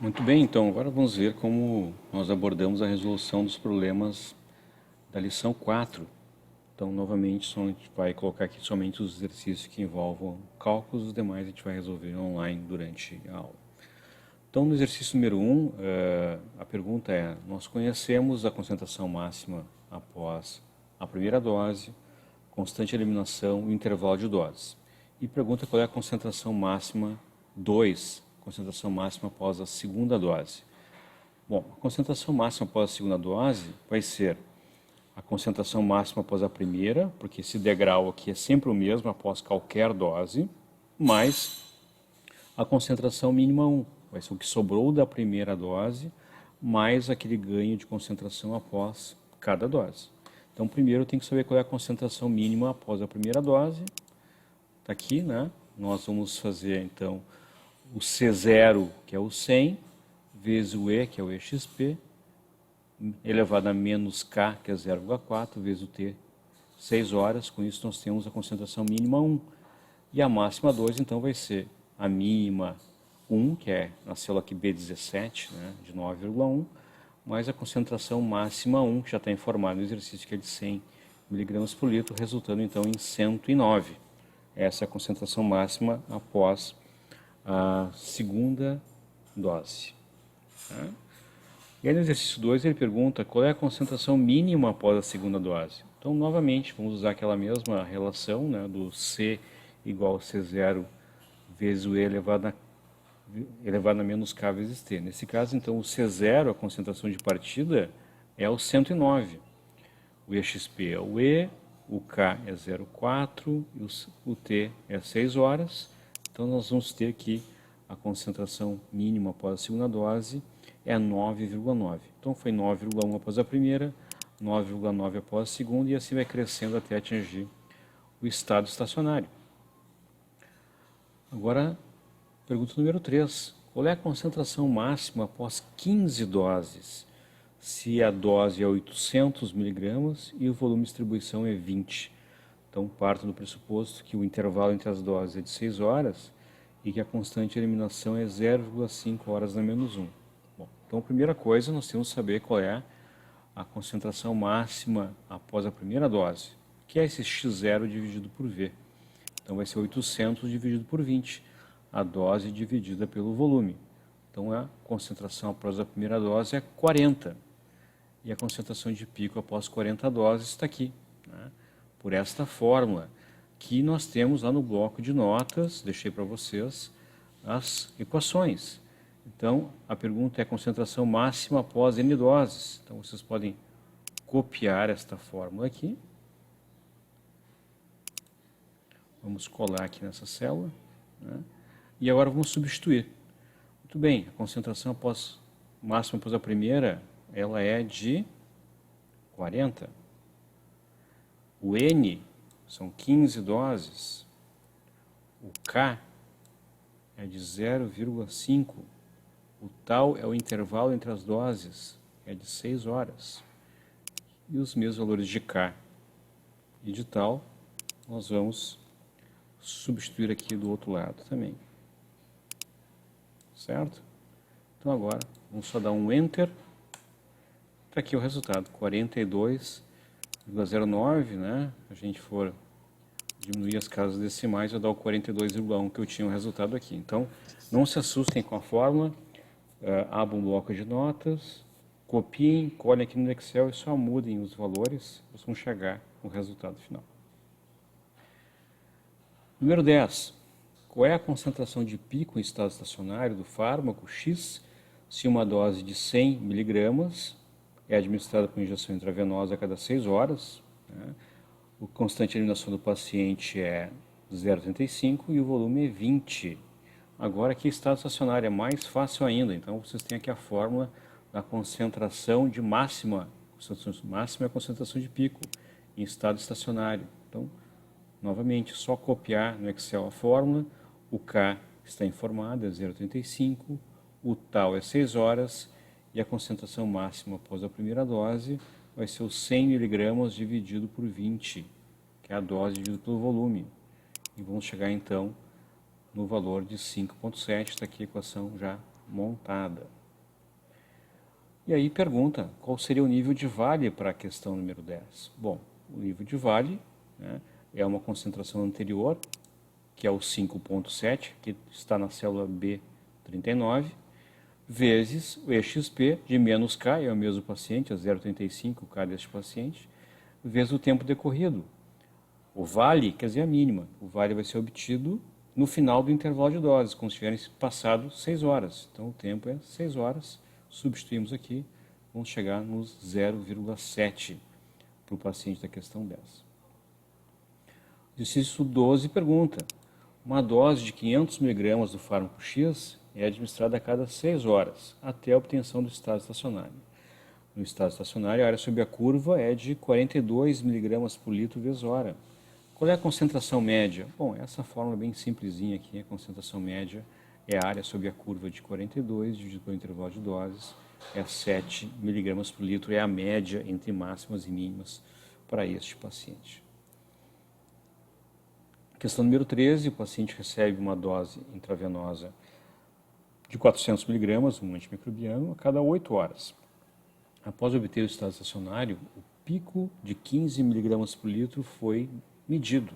Muito bem, então agora vamos ver como nós abordamos a resolução dos problemas da lição 4. Então, novamente, a gente vai colocar aqui somente os exercícios que envolvam cálculos, os demais a gente vai resolver online durante a aula. Então, no exercício número 1, a pergunta é: nós conhecemos a concentração máxima após a primeira dose, constante eliminação e intervalo de doses. E pergunta qual é a concentração máxima 2, concentração máxima após a segunda dose. Bom, a concentração máxima após a segunda dose vai ser a concentração máxima após a primeira, porque esse degrau aqui é sempre o mesmo após qualquer dose, mais a concentração mínima 1. Vai ser o que sobrou da primeira dose, mais aquele ganho de concentração após cada dose. Então, primeiro eu tenho que saber qual é a concentração mínima após a primeira dose. Está aqui, né? Nós vamos fazer, então, o C0, que é o 100, vezes o E, que é o EXP, elevado a menos K, que é 0,4, vezes o T, 6 horas. Com isso, nós temos a concentração mínima 1. E a máxima 2, então, vai ser a mínima 1, que é na célula aqui B17, né, de 9,1, mais a concentração máxima 1, que já está informado no exercício, que é de 100 mg por litro, resultando, então, em 109. Essa é a concentração máxima após a segunda dose. Tá? E aí no exercício 2 ele pergunta qual é a concentração mínima após a segunda dose. Então, novamente, vamos usar aquela mesma relação, né, do C igual a C0 vezes o E elevado a menos K vezes T. Nesse caso, então, o C0, a concentração de partida, é o 109. O EXP é o E, o K é 0,4 e o T é 6 horas. Então, nós vamos ter aqui a concentração mínima após a segunda dose é 9,9. Então, foi 9,1 após a primeira, 9,9 após a segunda, e assim vai crescendo até atingir o estado estacionário. Agora, pergunta número 3. Qual é a concentração máxima após 15 doses? Se a dose é 800 miligramas e o volume de distribuição é 20. Então, parto do pressuposto que o intervalo entre as doses é de 6 horas e que a constante de eliminação é 0,5 horas na menos 1. Bom, então, a primeira coisa, nós temos que saber qual é a concentração máxima após a primeira dose, que é esse x0 dividido por V. Então, vai ser 800 dividido por 20, a dose dividida pelo volume. Então, a concentração após a primeira dose é 40. E a concentração de pico após 40 doses está aqui, né? Por esta fórmula, que nós temos lá no bloco de notas, deixei para vocês as equações. Então, a pergunta é a concentração máxima após N doses. Então, vocês podem copiar esta fórmula aqui. Vamos colar aqui nessa célula, né? E agora vamos substituir. Muito bem, a concentração máxima após a primeira, ela é de 40. O N são 15 doses. O K é de 0,5. O tal é o intervalo entre as doses, é de 6 horas. E os mesmos valores de K e de tal, nós vamos substituir aqui do outro lado também. Certo? Então agora, vamos só dar um Enter. Está aqui o resultado, 42,09, né? Se a gente for diminuir as casas decimais, vai dar o 42,1 que eu tinha o resultado aqui. Então, não se assustem com a fórmula, abram um bloco de notas, copiem, colhem aqui no Excel e só mudem os valores, vocês vão chegar no resultado final. Número 10. Qual é a concentração de pico em estado estacionário do fármaco X se uma dose de 100 miligramas é administrada por injeção intravenosa a cada 6 horas, né? O constante de eliminação do paciente é 0,35 e o volume é 20. Agora aqui estado estacionário é mais fácil ainda, então vocês têm aqui a fórmula da concentração de máxima. Máxima é a concentração de pico em estado estacionário. Então, novamente, só copiar no Excel a fórmula. O K está informado, é 0,35, o tal é 6 horas e a concentração máxima após a primeira dose vai ser os 100 miligramas dividido por 20, que é a dose dividida pelo volume. E vamos chegar então no valor de 5,7, está aqui a equação já montada. E aí pergunta, qual seria o nível de vale para a questão número 10? Bom, o nível de vale, né, é uma concentração anterior, que é o 5,7, que está na célula B39, vezes o EXP de menos K, é o mesmo paciente, é 0,35 K deste paciente, vezes o tempo decorrido. O vale, quer dizer a mínima, o vale vai ser obtido no final do intervalo de doses, como se tivessem passado 6 horas. Então o tempo é 6 horas, substituímos aqui, vamos chegar nos 0,7 para o paciente da questão 10. Exercício 12 pergunta, uma dose de 500 mg do fármaco X é administrada a cada 6 horas, até a obtenção do estado estacionário. No estado estacionário, a área sob a curva é de 42 mg por litro vezes hora. Qual é a concentração média? Bom, essa fórmula bem simplesinha aqui, a concentração média é a área sob a curva de 42 dividido pelo intervalo de doses, é 7 mg por litro, é a média entre máximas e mínimas para este paciente. Questão número 13, o paciente recebe uma dose intravenosa de 400 mg, um antimicrobiano, a cada 8 horas. Após obter o estado estacionário, o pico de 15 mg por litro foi medido.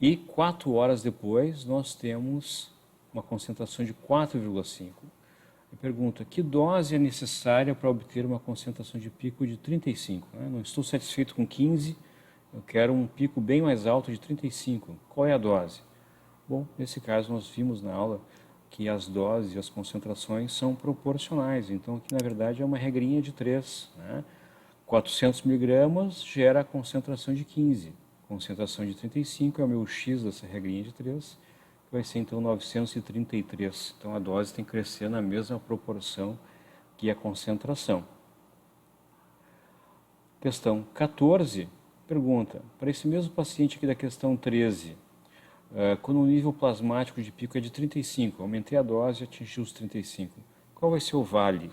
E 4 horas depois, nós temos uma concentração de 4,5. Eu pergunto, que dose é necessária para obter uma concentração de pico de 35? Não estou satisfeito com 15, eu quero um pico bem mais alto de 35. Qual é a dose? Bom, nesse caso nós vimos na aula que as doses e as concentrações são proporcionais. Então aqui na verdade é uma regrinha de 3. 400 mg gera a concentração de 15. Concentração de 35 é o meu X dessa regrinha de 3, que vai ser então 933. Então a dose tem que crescer na mesma proporção que a concentração. Questão 14 pergunta, para esse mesmo paciente aqui da questão 13, quando o nível plasmático de pico é de 35, aumentei a dose e atingi os 35, qual vai ser o vale?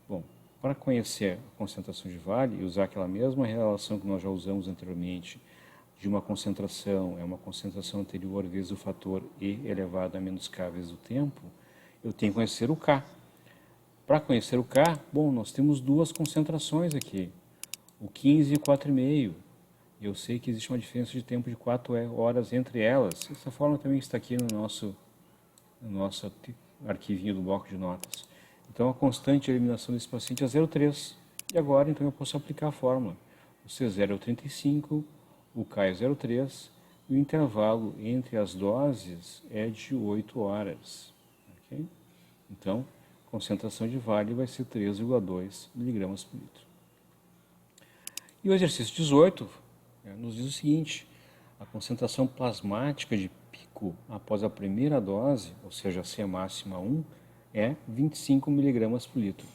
Bom, para conhecer a concentração de vale e usar aquela mesma relação que nós já usamos anteriormente, de uma concentração, é uma concentração anterior vezes o fator E elevado a menos K vezes o tempo, eu tenho que conhecer o K. Para conhecer o K, bom, nós temos duas concentrações aqui, o 15 e o 4,5. Eu sei que existe uma diferença de tempo de 4 horas entre elas. Essa fórmula também está aqui no nosso arquivinho do bloco de notas. Então, a constante de eliminação desse paciente é 0,3. E agora, então, eu posso aplicar a fórmula. O C0 é o 35, o K é 0,3, e o intervalo entre as doses é de 8 horas. Okay? Então, a concentração de vale vai ser 3,2 mg por litro. E o exercício 18 nos diz o seguinte, a concentração plasmática de pico após a primeira dose, ou seja, a C máxima 1, é 25 mg por litro.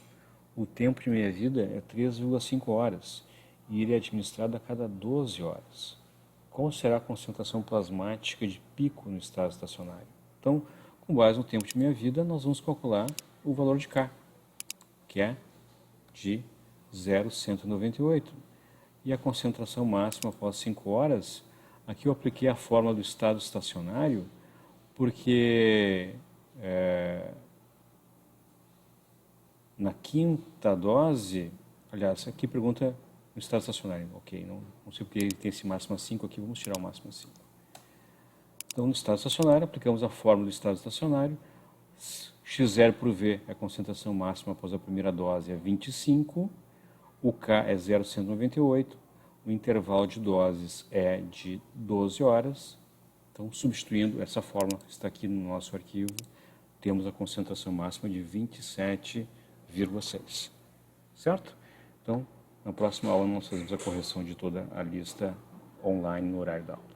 O tempo de meia-vida é 3,5 horas e ele é administrado a cada 12 horas. Qual será a concentração plasmática de pico no estado estacionário? Então, com base no tempo de meia-vida, nós vamos calcular o valor de K, que é de 0,198. E a concentração máxima após 5 horas, aqui eu apliquei a fórmula do estado estacionário, porque na quinta dose, aliás, aqui pergunta no estado estacionário, ok, não sei porque ele tem esse máximo a 5 aqui, vamos tirar o máximo a 5. Então, no estado estacionário, aplicamos a fórmula do estado estacionário, x0 por V é a concentração máxima após a primeira dose, é 25, o K é 0,198, o intervalo de doses é de 12 horas. Então, substituindo essa fórmula que está aqui no nosso arquivo, temos a concentração máxima de 27,6. Certo? Então, na próxima aula nós fazemos a correção de toda a lista online no horário da aula.